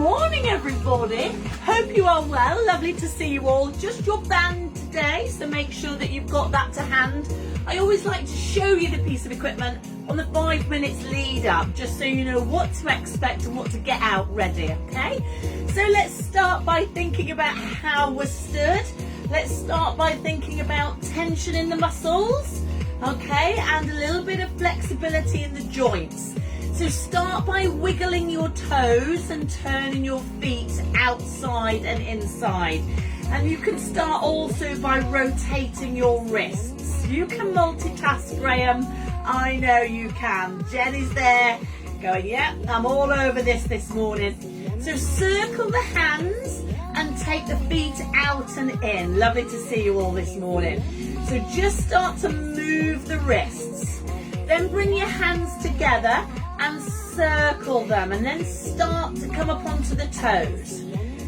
morning, everybody. Hope you are well. Lovely to see you all. Just your band today, so make sure that you've got that to hand. I always like to show you the piece of equipment on the 5 minutes lead up, just so you know what to expect and what to get out ready, okay? So let's start by thinking about how we're stood. Let's start by thinking about tension in the muscles, okay, and a little bit of flexibility in the joints. So start by wiggling your toes and turning your feet outside and inside. And you can start also by rotating your wrists. You can multitask, Graham. I know you can. Jenny's there going, yeah, I'm all over this morning. So circle the hands and take the feet out and in. Lovely to see you all this morning. So just start to move the wrists. Then bring your hands together and circle them, and then start to come up onto the toes.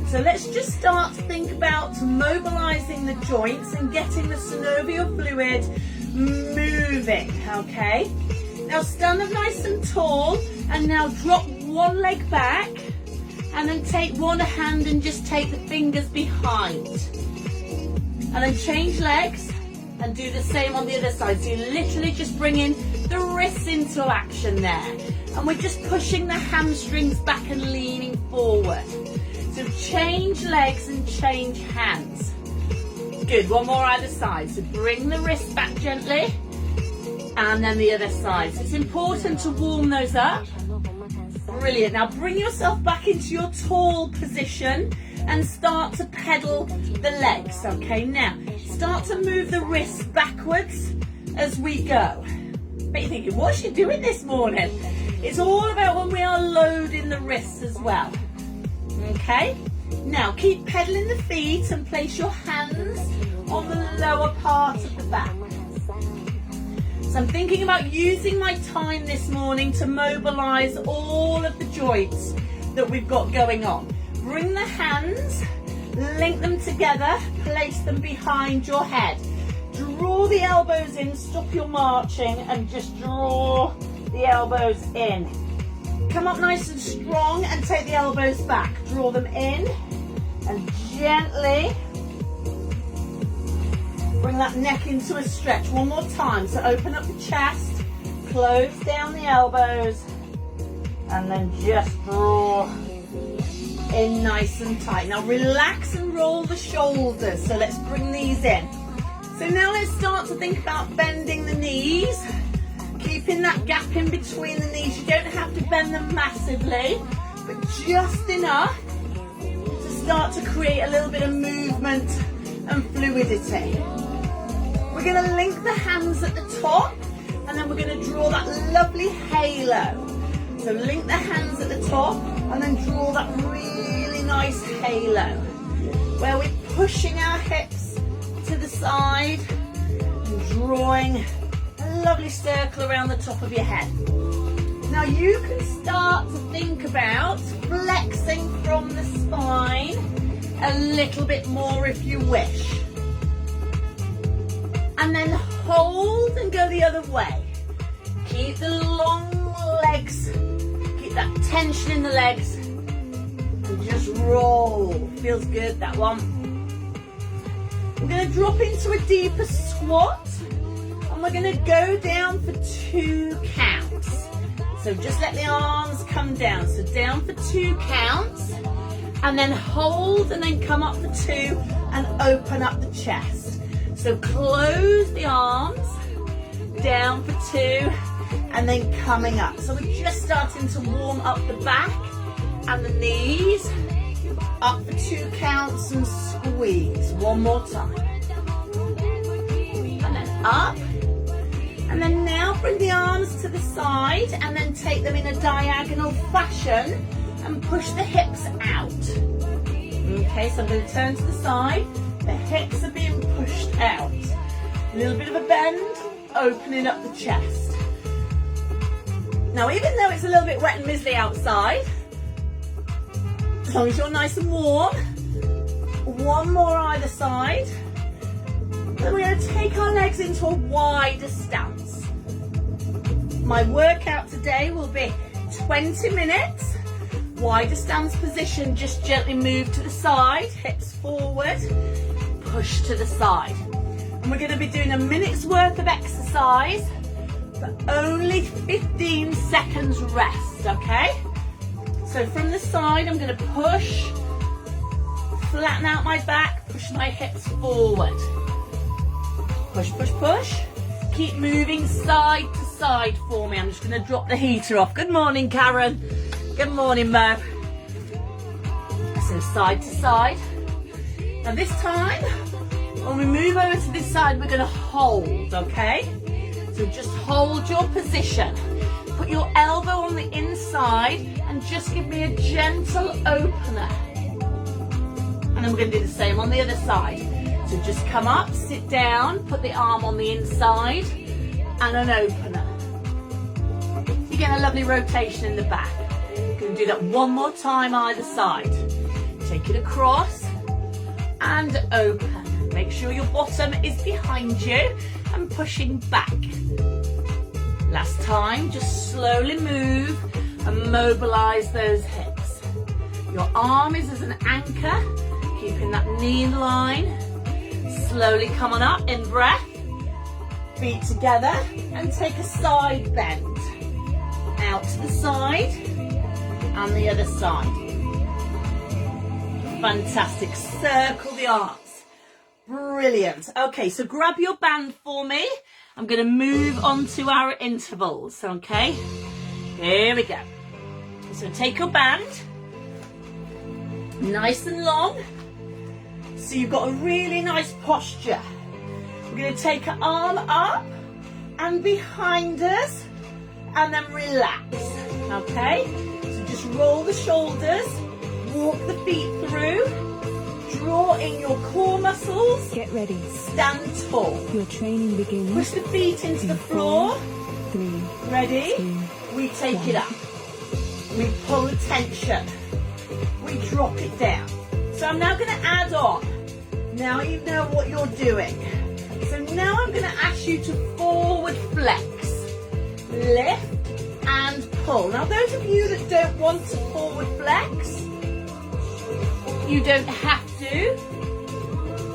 So let's just start to think about mobilizing the joints and getting the synovial fluid moving, okay? Now stand up nice and tall, and now drop one leg back, and then take one hand and just take the fingers behind. And then change legs and do the same on the other side. So you're literally just bringing the wrists into action there. And we're just pushing the hamstrings back and leaning forward. So change legs and change hands. Good, one more either side. So bring the wrists back gently. And then the other side. So it's important to warm those up. Brilliant. Now bring yourself back into your tall position and start to pedal the legs. Okay, now start to move the wrists backwards as we go. But you're thinking, what's she doing this morning? It's all about when we are loading the wrists as well. Okay, now keep pedaling the feet and place your hands on the lower part of the back. So I'm thinking about using my time this morning to mobilize all of the joints that we've got going on. Bring the hands, link them together, place them behind your head. Draw the elbows in, stop your marching, and just draw the elbows in. Come up nice and strong and take the elbows back. Draw them in and gently bring that neck into a stretch. One more time. So open up the chest, close down the elbows, and then just draw in nice and tight. Now relax and roll the shoulders. So let's bring these in. So now let's start to think about bending the knees, keeping that gap in between the knees. You don't have to bend them massively, but just enough to start to create a little bit of movement and fluidity. We're going to link the hands at the top, and then we're going to draw that lovely halo. So link the hands at the top and then draw that really nice halo where we're pushing our hips to the side and drawing a lovely circle around the top of your head. Now you can start to think about flexing from the spine a little bit more if you wish. And then hold and go the other way. Keep the long legs, keep that tension in the legs, and just roll. Feels good, that one. We're going to drop into a deeper squat, and we're going to go down for 2 counts. So just let the arms come down. So down for 2 counts, and then hold, and then come up for 2, and open up the chest. So close the arms, down for 2, and then coming up. So we're just starting to warm up the back and the knees. Up for 2 counts and squeeze. One more time. And then up. And then now bring the arms to the side and then take them in a diagonal fashion and push the hips out. Okay, so I'm going to turn to the side. The hips are being pushed out. A little bit of a bend, opening up the chest. Now, even though it's a little bit wet and mizzly outside, as long as you're nice and warm, one more either side. Then we're going to take our legs into a wider stance. My workout today will be 20 minutes, wider stance position, just gently move to the side, hips forward, push to the side. And we're going to be doing a minute's worth of exercise, but only 15 seconds rest, okay? So from the side, I'm going to push, flatten out my back, push my hips forward. Push, push, push. Keep moving side to side for me. I'm just going to drop the heater off. Good morning, Karen. Good morning, Mo. So side to side. Now this time, when we move over to this side, we're going to hold, okay? So just hold your position. Put your elbow on the inside and just give me a gentle opener. And then we're going to do the same on the other side. So just come up, sit down, put the arm on the inside and an opener. You get a lovely rotation in the back. You're going to do that one more time either side. Take it across and open. Make sure your bottom is behind you and pushing back. Last time, just slowly move and mobilize those hips. Your arm is as an anchor, keeping that knee in line. Slowly come on up, in breath. Feet together and take a side bend. Out to the side and the other side. Fantastic. Circle the arms. Brilliant. Okay, so grab your band for me. I'm going to move on to our intervals, okay? Here we go. So take your band. Nice and long. So you've got a really nice posture. We're going to take an arm up and behind us and then relax, okay? So just roll the shoulders, walk the feet through, draw in your core muscles. Get ready. Stand tall. Your training begins. Push the feet into the floor. 3. Ready? 2, we take 1. it up. We pull the tension. We drop it down. So I'm now going to add on. Now you know what you're doing. So now I'm going to ask you to forward flex. Lift and pull. Now those of you that don't want to forward flex, you don't have to.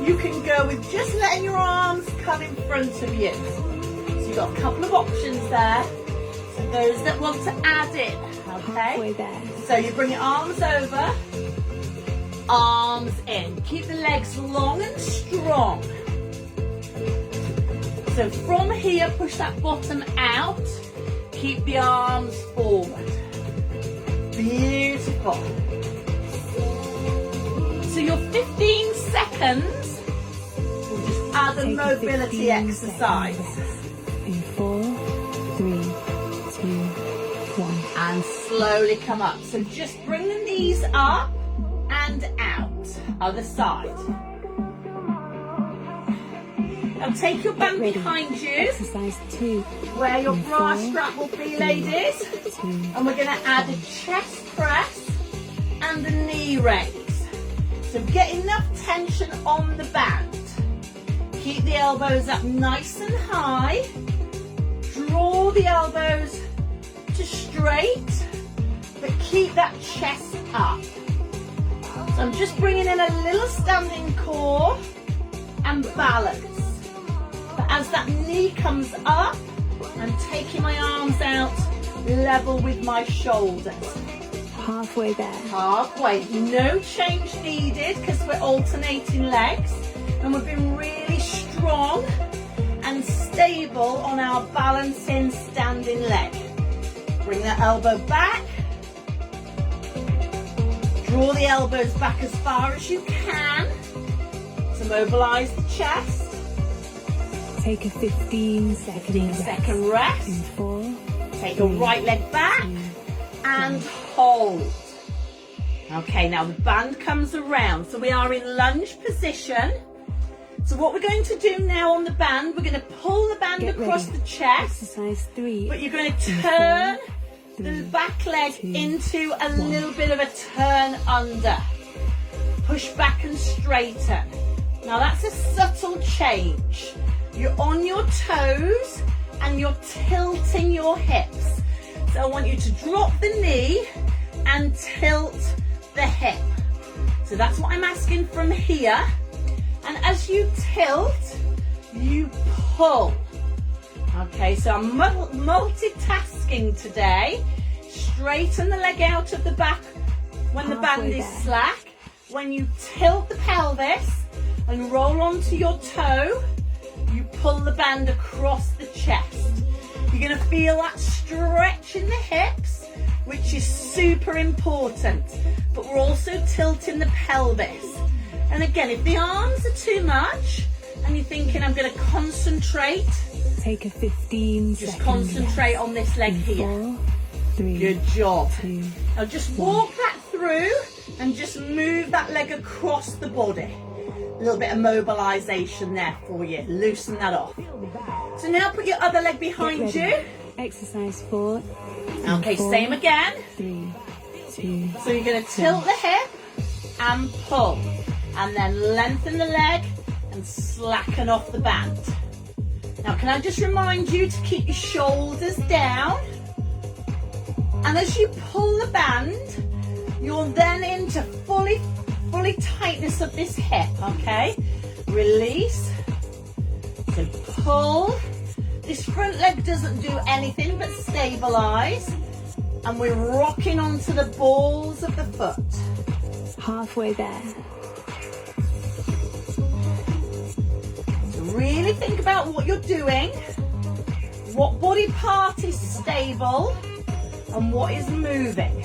You can go with just letting your arms come in front of you. So you've got a couple of options there. So those that want to add in, okay? There. So you bring your arms over, arms in. Keep the legs long and strong. So from here, push that bottom out. Keep the arms forward. Beautiful. So your 15 seconds, we'll just add a mobility exercise. In 4, 3, 2, 1. And slowly come up. So just bring the knees up and out. Other side. Now take your band behind you. Exercise 2. Where your bra strap will be, ladies. And we're going to add a chest press and a knee raise. So get enough tension on the band. Keep the elbows up nice and high. Draw the elbows to straight, but keep that chest up. So I'm just bringing in a little standing core and balance. But as that knee comes up, I'm taking my arms out level with my shoulders. Halfway there. Halfway. No change needed because we're alternating legs and we've been really strong and stable on our balancing standing leg. Bring the elbow back. Draw the elbows back as far as you can to mobilize the chest. Take a 15-second rest. In 4. Take your right leg back and hold. Okay, now the band comes around. So we are in lunge position. So what we're going to do now on the band, we're going to pull the band across the chest. Exercise 3. But you're going to turn the back leg into a little bit of a turn under. Push back and straighten. Now that's a subtle change. You're on your toes and you're tilting your hips. So I want you to drop the knee, and tilt the hip. So that's what I'm asking from here. And as you tilt, you pull. Okay, so I'm multitasking today. Straighten the leg out of the back when the band is slack. When you tilt the pelvis and roll onto your toe, you pull the band across the chest. You're going to feel that stretch in the hips, which is super important. But we're also tilting the pelvis. And again, if the arms are too much and you're thinking, I'm going to concentrate, take a 15 just second concentrate rest. on this leg here. 4, 3, Good job. 2, Now just walk that through and just move that leg across the body. A little bit of mobilization there for you. Loosen that off. So now put your other leg behind you. Exercise 4. Okay, same again. 3, 2. So you're going to tilt the hip and pull. And then lengthen the leg and slacken off the band. Now can I just remind you to keep your shoulders down. And as you pull the band, you're then into fully tightness of this hip, okay? Release. So pull. This front leg doesn't do anything but stabilize. And we're rocking onto the balls of the foot. Halfway there. So really think about what you're doing. What body part is stable and what is moving.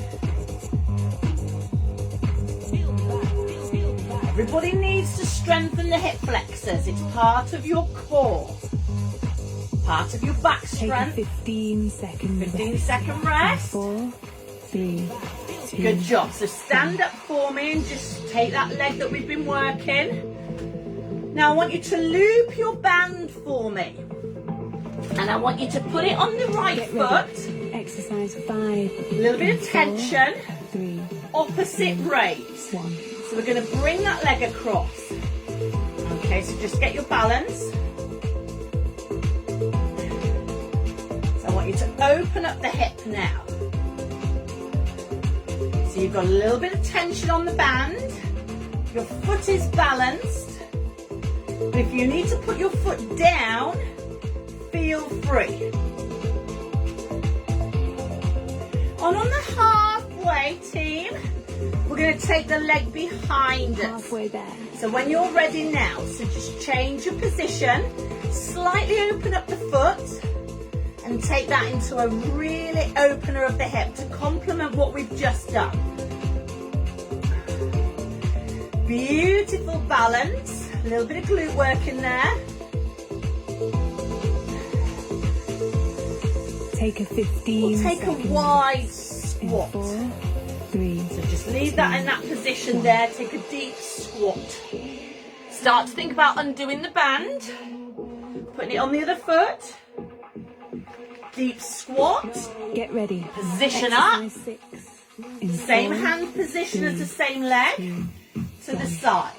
Everybody needs to strengthen the hip flexors. It's part of your core. Part of your back strength. Take a 15 second rest. 4, 3, 2. Good job. So stand up for me and just take that leg that we've been working. Now I want you to loop your band for me. And I want you to put it on the right foot. Exercise 5. A little bit of tension. 3. Opposite raise. 1. So we're going to bring that leg across. Okay, so just get your balance. So I want you to open up the hip now. So you've got a little bit of tension on the band. Your foot is balanced. But if you need to put your foot down, feel free. And on the halfway, team, we're going to take the leg behind us. Halfway there. So when you're ready now, so just change your position, slightly open up the foot, and take that into a really opener of the hip to complement what we've just done. Beautiful balance, a little bit of glute work in there. Take a 15 We'll take a wide squat. 4, 3. So just leave that in that position there. Take a deep squat. Start to think about undoing the band. Putting it on the other foot. Deep squat. Get ready. Position up. Exercise 6. Same hand position as the same leg. To the side.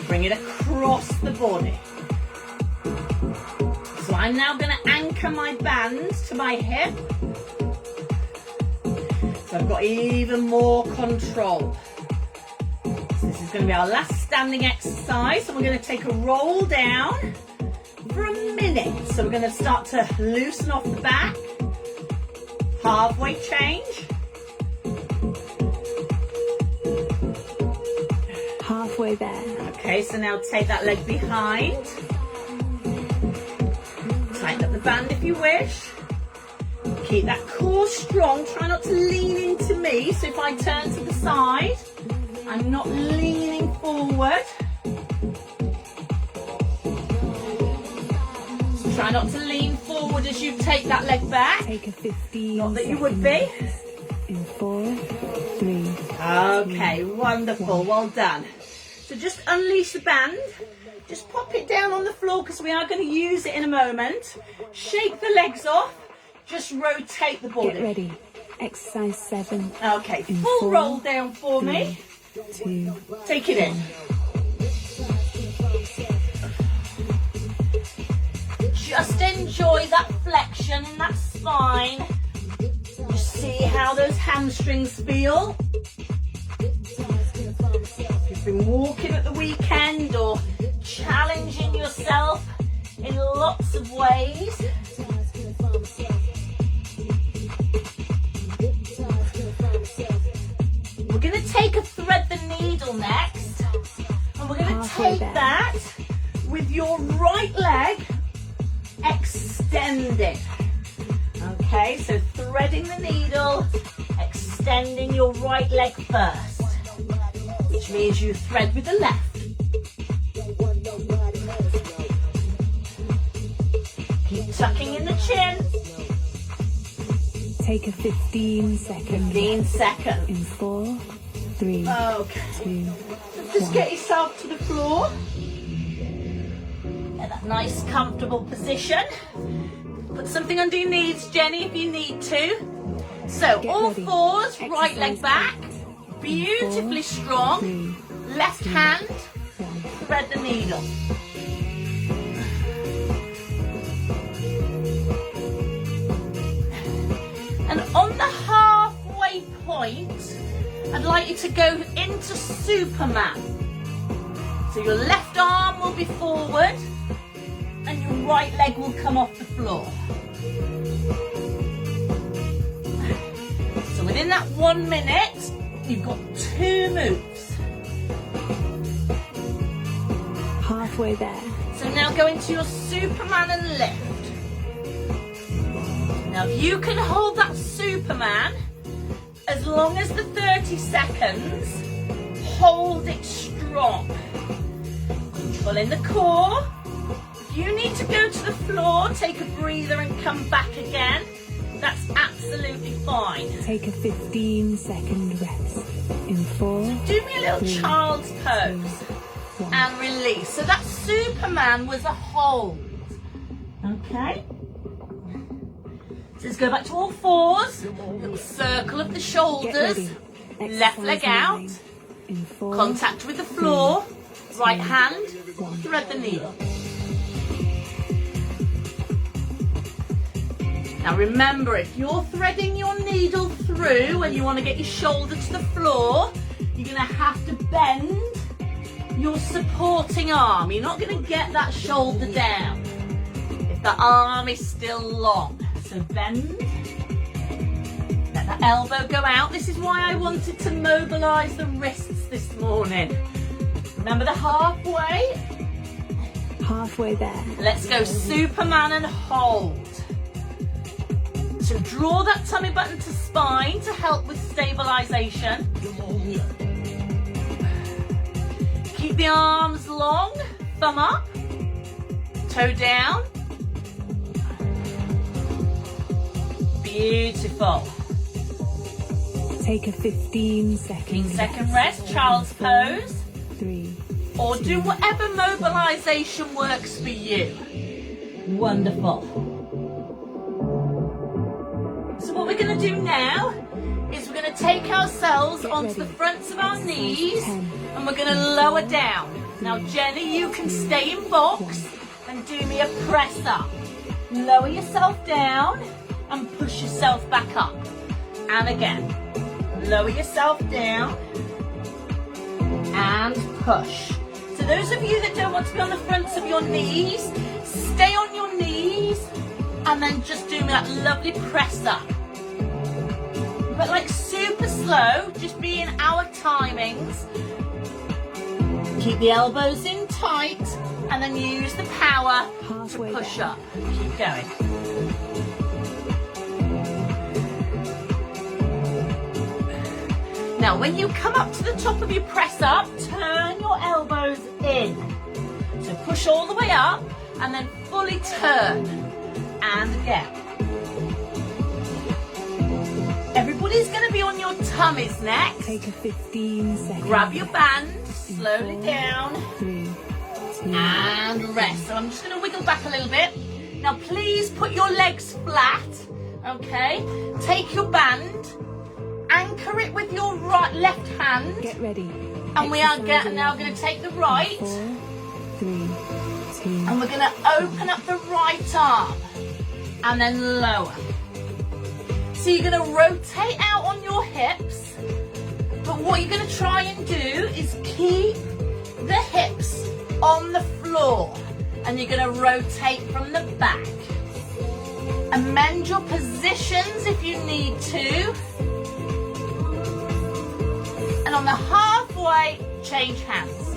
Bring it across the body. So I'm now going to anchor my band to my hip. So I've got even more control. So this is going to be our last standing exercise. So we're going to take a roll down for a minute. So we're going to start to loosen off the back. Halfway change. Halfway there. Okay, so now take that leg behind. Tighten up the band if you wish. Keep that core strong. Try not to lean into me. So if I turn to the side, I'm not leaning forward. So try not to lean forward as you take that leg back. Take a 15. Not that you would be. In 4, 3. Okay, wonderful. Well done. So just unleash the band. Just pop it down on the floor because we are going to use it in a moment. Shake the legs off. Just rotate the body. Get ready. Exercise 7. Okay, In full 4, roll down for me. 2. Take it in. Just enjoy that flexion in that spine. Just see how how those hamstrings feel. If you've been walking at the weekend or challenging yourself in lots of ways. We're going to take a thread the needle next, and we're going to take that with your right leg extended. Okay, so threading the needle, extending your right leg first, which means you thread with the left. Keep tucking in the chin. Take a 15 second. 15 seconds. In 4, 3, Okay. 2, Just 1. get yourself to the floor. Get that nice comfortable position. Put something under your knees, Jenny, if you need to. So, Get all ready. fours, right Exercise leg back. 8. Beautifully 4, strong. 3, Left 2, hand, 1. thread the needle. And on the halfway point, I'd like you to go into Superman. So your left arm will be forward and your right leg will come off the floor. So within that 1 minute, you've got 2 moves. Halfway there. So now go into your Superman and lift. Now if you can hold that Superman as long as the 30 seconds, hold it strong. Pull in the core. If you need to go to the floor, take a breather and come back again. That's absolutely fine. Take a 15 second rest. In 4, Do me a little 3, child's pose 2, 1. and release. So that Superman was a hold. Okay. So let's go back to all fours. Little circle of the Get shoulders. ready. Left leg Exercise out. 9. In 4, Contact with the floor. Right hand. 1. Thread the needle. Now remember, if you're threading your needle through and you want to get your shoulder to the floor, you're going to have to bend your supporting arm. You're not going to get that shoulder down if the arm is still long. So bend. Let the elbow go out. This is why I wanted to mobilise the wrists this morning. Remember the halfway? Halfway there. Let's go Superman and hold. So draw that tummy button to spine to help with stabilisation. Keep the arms long, thumb up, toe down. Beautiful. Take a 15 second 15-second rest, child's pose. 3. Or do whatever mobilisation works for you. Wonderful. So what we're going to do now is we're going to take ourselves onto the fronts of our knees and we're going to lower down. Now Jenny, you can stay in box and do me a press up. Lower yourself down and push yourself back up. And again, lower yourself down and push. So those of you that don't want to be on the fronts of your knees, stay on your knees and then just do that lovely press up. But like super slow, just be in our timings. Keep the elbows in tight and then use the power to push up. Keep going. Now when you come up to the top of your press up, turn your elbows in. So push all the way up and then fully turn. And again. Everybody's going to be on your tummies next. Take a 15 second. Grab your band, slowly down, 3, 2, and rest. So I'm just going to wiggle back a little bit. Now please put your legs flat, okay? Take your band, anchor it with your left hand, Get ready. and we are now going to take the right, 4, 3, 2, and we're going to open up the right arm, and then lower. So you're going to rotate out on your hips, but what you're going to try and do is keep the hips on the floor, and you're going to rotate from the back. Amend your positions if you need to. And on the halfway, change hands.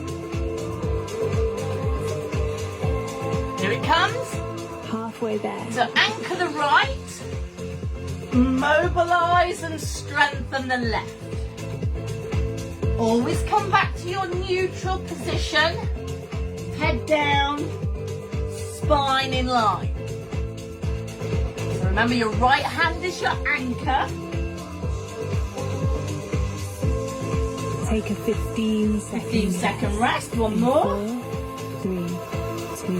Here it comes. Halfway there. So anchor the right, mobilize and strengthen the left. Always come back to your neutral position. Head down, spine in line. So remember, your right hand is your anchor. Take a 15-second rest. One more. 4, 3, 2,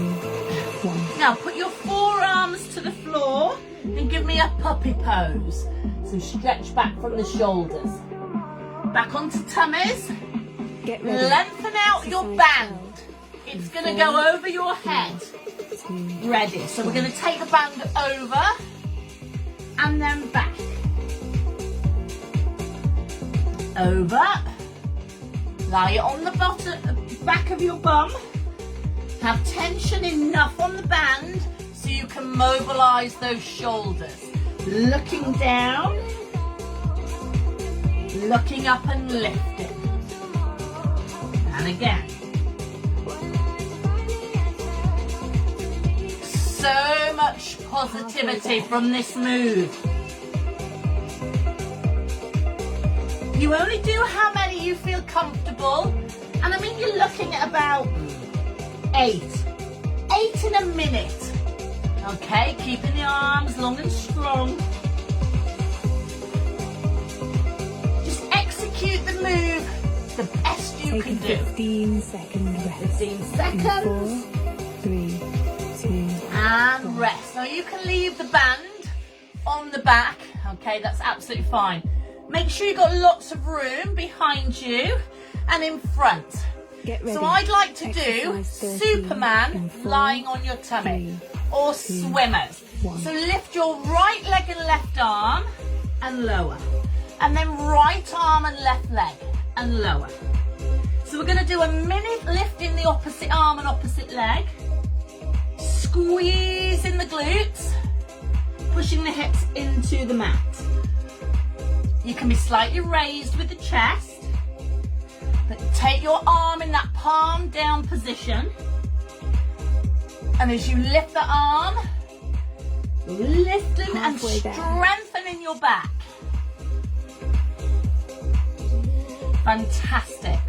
1. Now put your forearms to the floor and give me a puppy pose. So stretch back from the shoulders. Back onto tummies. Get ready. Lengthen out your band. It's going to go over your head. Ready. So we're going to take the band over and then back. Over. Lie it on the back of your bum. Have tension enough on the band so you can mobilize those shoulders. Looking down, looking up and lifting. And again. So much positivity from this move. You only do how many you feel comfortable, and I mean you're looking at about 8 in a minute. Okay, keeping the arms long and strong. Just execute the move the best you can do. 15-second rest. 15 seconds. 4, 3, 2, and rest. Now you can leave the band on the back. Okay, that's absolutely fine. Make sure you've got lots of room behind you and in front. Get ready. So I'd like to do Exercise 13 Superman 4, lying on your tummy, 3, or 2, swimmers. 1. So lift your right leg and left arm and lower. And then right arm and left leg and lower. So we're going to do a minute lifting the opposite arm and opposite leg. Squeezing the glutes, pushing the hips into the mat. You can be slightly raised with the chest, but take your arm in that palm down position. And as you lift the arm, lifting and strengthening your back. Fantastic.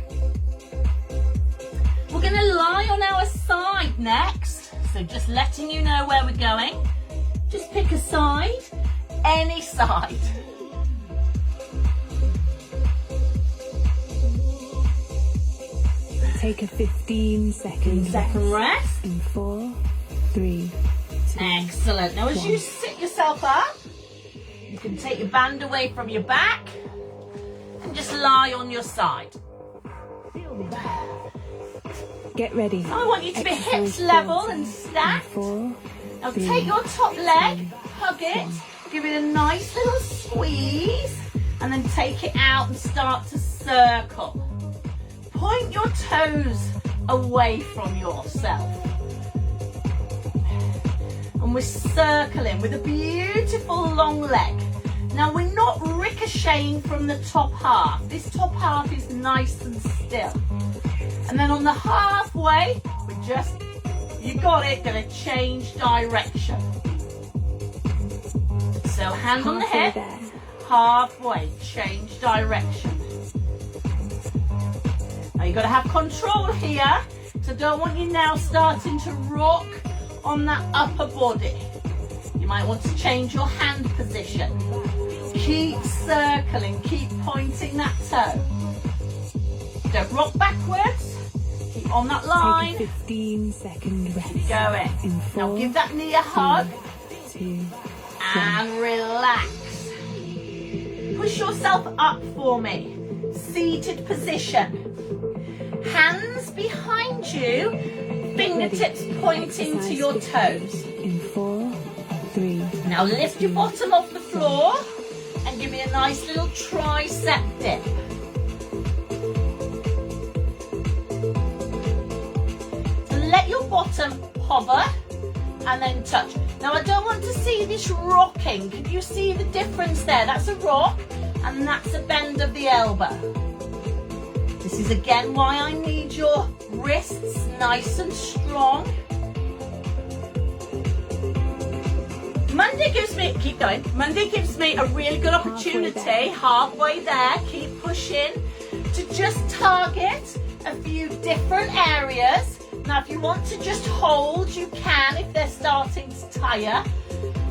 We're going to lie on our side next. So just letting you know where we're going. Just pick a side, any side. Take a 15-second rest. In 4, 3, 2. Excellent. Now as you sit yourself up, you can take your band away from your back and just lie on your side. Get ready. I want you to be hips level and stacked. 4, Now 3, take your top leg, hug it, give it a nice little squeeze, and then take it out and start to circle. Point your toes away from yourself. And we're circling with a beautiful long leg. Now we're not ricocheting from the top half. This top half is nice and still. And then on the halfway, we're just, you got it, gonna change direction. So hand on the hip, halfway, change direction. Now you've got to have control here, so don't want you now starting to rock on that upper body. You might want to change your hand position. Keep circling, keep pointing that toe. Don't rock backwards, keep on that line. Take a 15-second rest. Keep going. In 4, Now give that knee a hug 2, and relax. Push yourself up for me. Seated position. Hands behind you, fingertips pointing to your toes. In 4, 3. Now lift your bottom off the floor, Nice little tricep dip. So let your bottom hover and then touch. Now I don't want to see this rocking. Can you see the difference there? That's a rock and that's a bend of the elbow. This is again why I need your wrists nice and strong. Monday gives me, keep going, Monday gives me a really good opportunity, halfway there, keep pushing, to just target a few different areas. Now if you want to just hold, you can if they're starting to tire,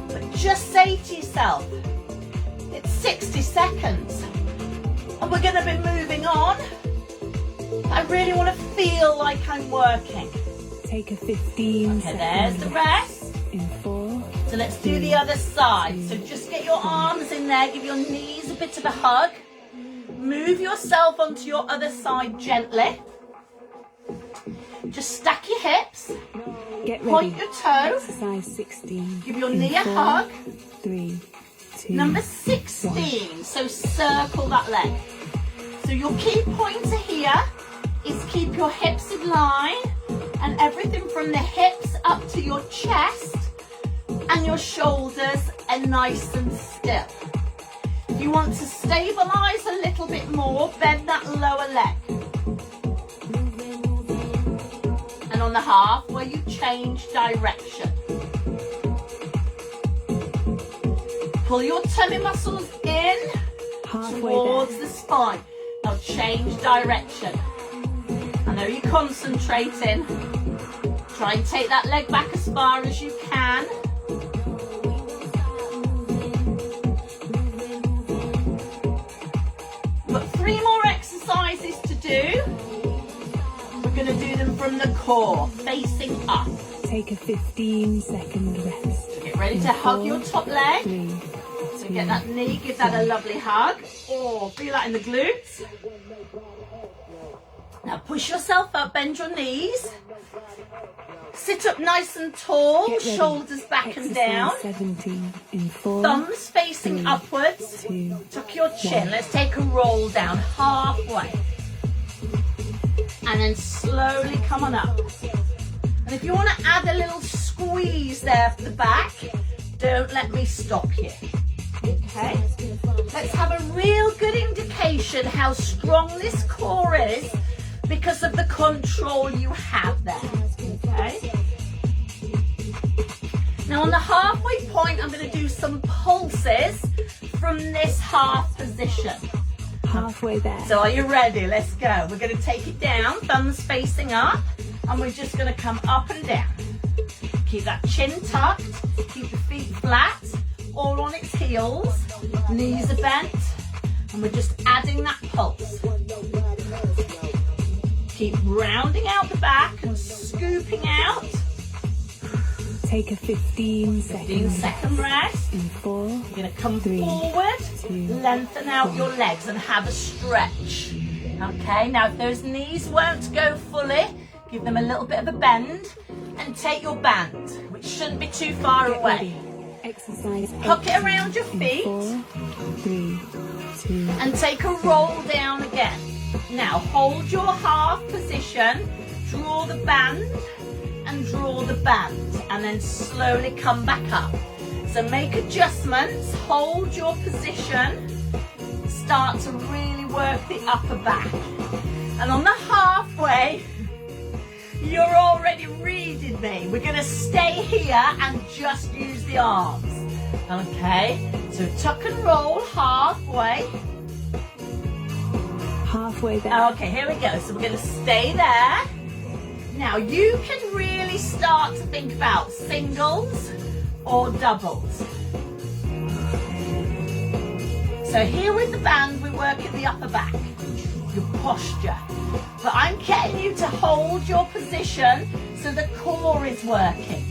but just say to yourself, it's 60 seconds and we're going to be moving on. I really want to feel like I'm working. Take a 15 Okay, there's the rest. In 4. So let's do the other side. So just get your arms in there, give your knees a bit of a hug. Move yourself onto your other side gently. Just stack your hips. Get ready. Point your toe. Exercise 16. Give your In knee a 4, hug. 3, 2. Number 16. So circle that leg. So your key pointer here is keep your hips in line and everything from the hips up to your chest and your shoulders are nice and still. If you want to stabilize a little bit more, bend that lower leg. And on the half where you change direction. Pull your tummy muscles in towards the spine. Now change direction. I know you're concentrating. Try and take that leg back as far as you can. We've got 3 more exercises to do. We're going to do them from the core, facing up. Take a 15-second rest. Get ready to hug your top leg. 3, So get that knee, give that a lovely hug. Oh, feel that in the glutes. Now push yourself up, bend your knees. Sit up nice and tall, Get ready. shoulders back Exercise and down. 17 in 4. Thumbs facing 3, upwards. 2, Tuck your chin. Let's take a roll down halfway. And then slowly come on up. And if you want to add a little squeeze there for the back, don't let me stop you. Okay? Let's have a real good indication how strong this core is because of the control you have there. Okay? Now on the halfway point, I'm going to do some pulses from this half position. Halfway there. So are you ready? Let's go. We're going to take it down, thumbs facing up, and we're just going to come up and down. Keep that chin tucked, keep your feet flat, all on its heels, knees are bent, and we're just adding that pulse. Keep rounding out the back and scooping out. Take a 15-second rest. In 4. You're going to come 3, forward, 2, lengthen out your legs and have a stretch. Okay, now if those knees won't go fully, give them a little bit of a bend and take your band, which shouldn't be too far Get away. ready. Exercise Hook it around your feet 4, 3, 2. and take a roll down again. Now hold your half position, draw the band and draw the band and then slowly come back up. So make adjustments, hold your position, start to really work the upper back. And on the halfway, you're already reading me. We're going to stay here and just use the arms. Okay, so tuck and roll halfway. Halfway there. Okay, here we go. So we're going to stay there. Now you can really start to think about singles or doubles. So here with the band, we work at the upper back, your posture. But I'm getting you to hold your position so the core is working.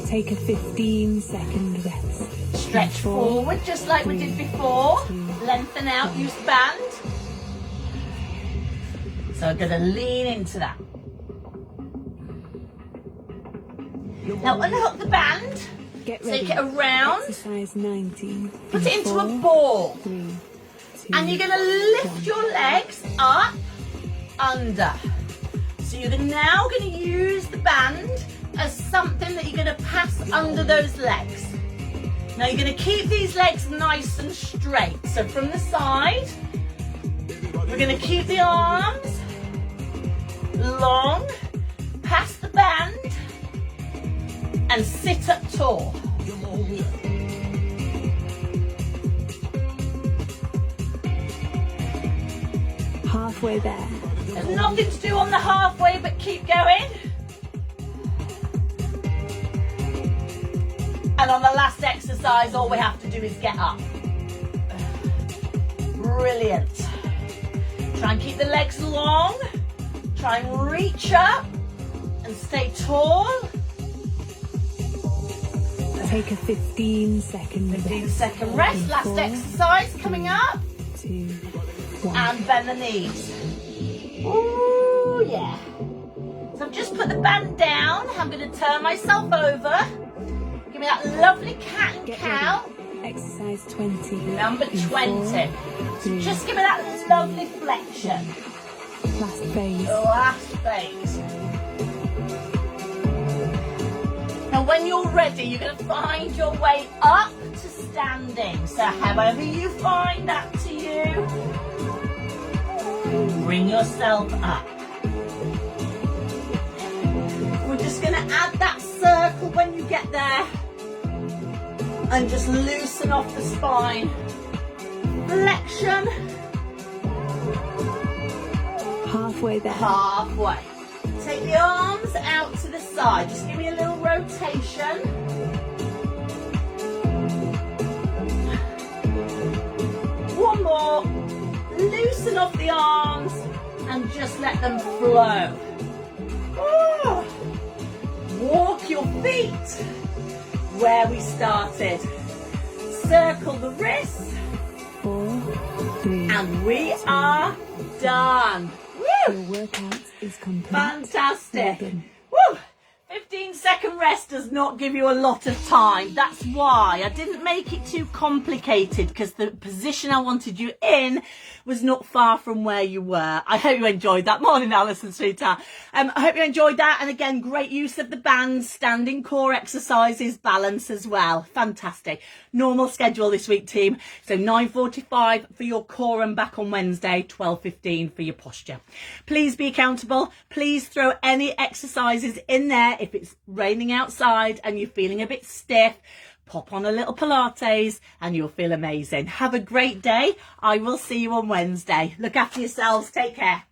Take a 15-second rest. Stretch forward just like we did before. Lengthen out, use band. So I'm going to lean into that. Now unhook the band Get ready. Take it around. Exercise 19. Put in it into 4, a ball. 3, 2, And you're going to lift 1. your legs up, under. So you're now going to use the band as something that you're going to pass under those legs. Now you're going to keep these legs nice and straight. So from the side, we're going to keep the arms long, pass the band, and sit up tall. Halfway there. There's nothing to do on the halfway, but keep going. And on the last exercise, all we have to do is get up. Brilliant. Try and keep the legs long. Try and reach up and stay tall. Take a 15-second rest. 15-second rest. Last 4, exercise coming up. 2, 1. And bend the knees. Ooh, yeah. So I've just put the band down. I'm going to turn myself over. Give me that lovely cat and Get cow. ready. Exercise 20. Number in 20. 4, 3, Just give me that lovely flexion. Last phase. Last phase. Now when you're ready, you're going to find your way up to standing. So however you find that to you, bring yourself up. We're just going to add that circle when you get there. And just loosen off the spine. Flexion. Halfway there. Halfway. Take the arms out to the side. Just give me a little rotation. One more. Loosen off the arms and just let them flow. Oh. Walk your feet where we started. Circle the wrists. 4, 3, And we are done. Woo! Your workout is complete. Fantastic. Well done. Woo! 15-second rest does not give you a lot of time. That's why I didn't make it too complicated, because the position I wanted you in was not far from where you were. I hope you enjoyed that. Morning, Alison, sweetheart. I hope you enjoyed that. And again, great use of the band, standing core exercises, balance as well. Fantastic. Normal schedule this week, team. So 9:45 for your core and back on Wednesday, 12:15 for your posture. Please be accountable. Please throw any exercises in there. If it's raining outside and you're feeling a bit stiff, pop on a little Pilates and you'll feel amazing. Have a great day. I will see you on Wednesday. Look after yourselves. Take care.